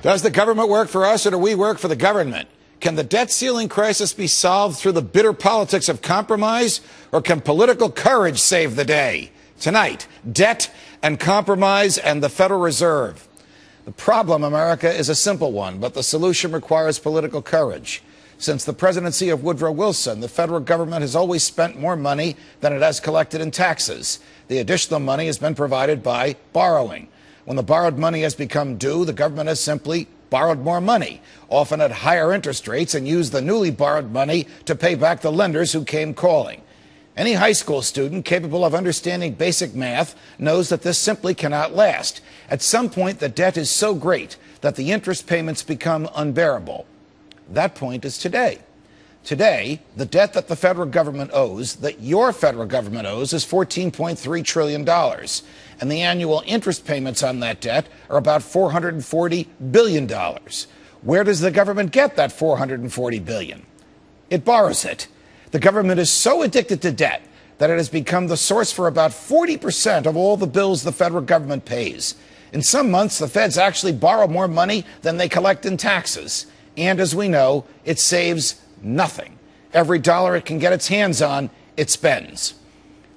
Does the government work for us, or do we work for the government? Can the debt ceiling crisis be solved through the bitter politics of compromise, or can political courage save the day? Tonight, debt and compromise and the Federal Reserve. The problem, America, is a simple one, but the solution requires political courage. Since the presidency of Woodrow Wilson, the federal government has always spent more money than it has collected in taxes. The additional money has been provided by borrowing. When the borrowed money has become due, the government has simply borrowed more money, often at higher interest rates, and used the newly borrowed money to pay back the lenders who came calling. Any high school student capable of understanding basic math knows that this simply cannot last. At some point, the debt is so great that the interest payments become unbearable. That point is today. Today, the debt that the federal government owes, that your federal government owes, is $14.3 trillion. And the annual interest payments on that debt are about $440 billion. Where does the government get that $440 billion? It borrows it. The government is so addicted to debt that it has become the source for about 40% of all the bills the federal government pays. In some months, the feds actually borrow more money than they collect in taxes. And as we know, it saves nothing. Every dollar it can get its hands on, it spends.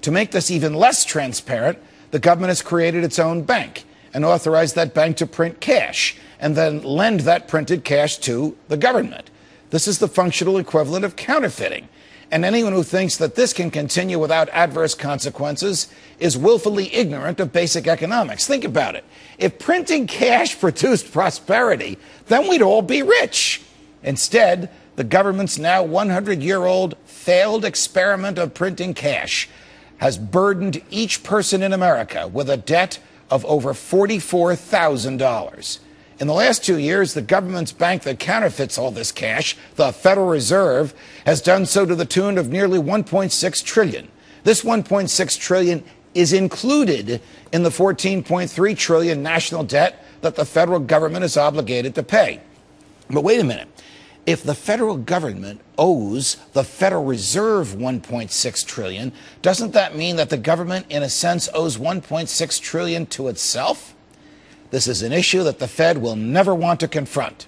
To make this even less transparent, the government has created its own bank and authorized that bank to print cash and then lend that printed cash to the government. This is the functional equivalent of counterfeiting. And anyone who thinks that this can continue without adverse consequences is willfully ignorant of basic economics. Think about it. If printing cash produced prosperity, then we'd all be rich. Instead, the government's now 100-year-old failed experiment of printing cash has burdened each person in America with a debt of over $44,000. In the last 2 years, the government's bank that counterfeits all this cash, the Federal Reserve, has done so to the tune of nearly $1.6 trillion. This $1.6 trillion is included in the $14.3 trillion national debt that the federal government is obligated to pay. But wait a minute. If the federal government owes the Federal Reserve $1.6 trillion, doesn't that mean that the government, in a sense, owes $1.6 trillion to itself? This is an issue that the Fed will never want to confront.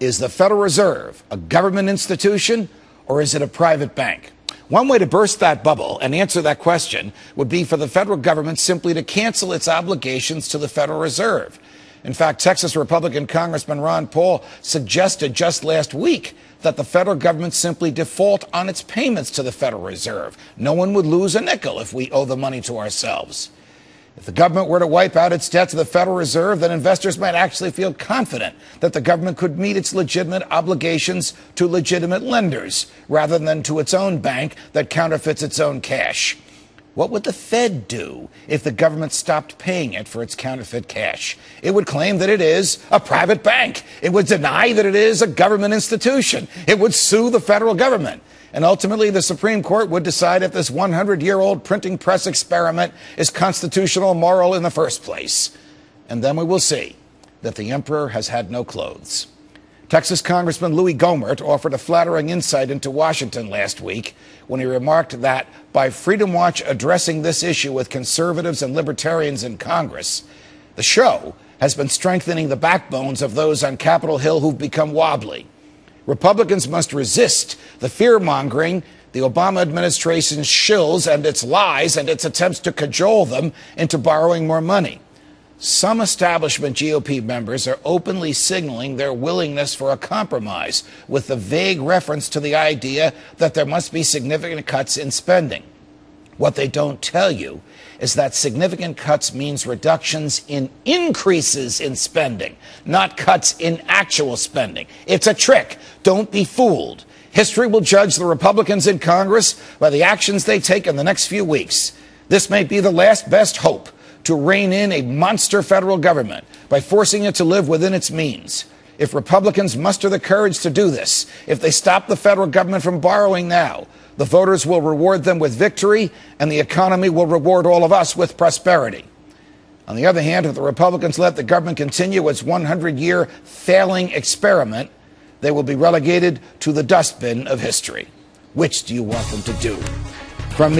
Is the Federal Reserve a government institution, or is it a private bank? One way to burst that bubble and answer that question would be for the federal government simply to cancel its obligations to the Federal Reserve. In fact, Texas Republican Congressman Ron Paul suggested just last week that the federal government simply default on its payments to the Federal Reserve. No one would lose a nickel if we owe the money to ourselves. If the government were to wipe out its debt to the Federal Reserve, then investors might actually feel confident that the government could meet its legitimate obligations to legitimate lenders, rather than to its own bank that counterfeits its own cash. What would the Fed do if the government stopped paying it for its counterfeit cash? It would claim that it is a private bank. It would deny that it is a government institution. It would sue the federal government. And ultimately, the Supreme Court would decide if this 100-year-old printing press experiment is constitutional or moral in the first place. And then we will see that the emperor has had no clothes. Texas Congressman Louis Gohmert offered a flattering insight into Washington last week when he remarked that by Freedom Watch addressing this issue with conservatives and libertarians in Congress, the show has been strengthening the backbones of those on Capitol Hill who've become wobbly. Republicans must resist the fear-mongering, the Obama administration's shills and its lies and its attempts to cajole them into borrowing more money. Some establishment GOP members are openly signaling their willingness for a compromise with the vague reference to the idea that there must be significant cuts in spending. What they don't tell you is that significant cuts means reductions in increases in spending, not cuts in actual spending. It's a trick. Don't be fooled. History will judge the Republicans in Congress by the actions they take in the next few weeks. This may be the last best hope to rein in a monster federal government by forcing it to live within its means. If Republicans muster the courage to do this, if they stop the federal government from borrowing now, the voters will reward them with victory, and the economy will reward all of us with prosperity. On the other hand, if the Republicans let the government continue its 100-year failing experiment, they will be relegated to the dustbin of history. Which do you want them to do? From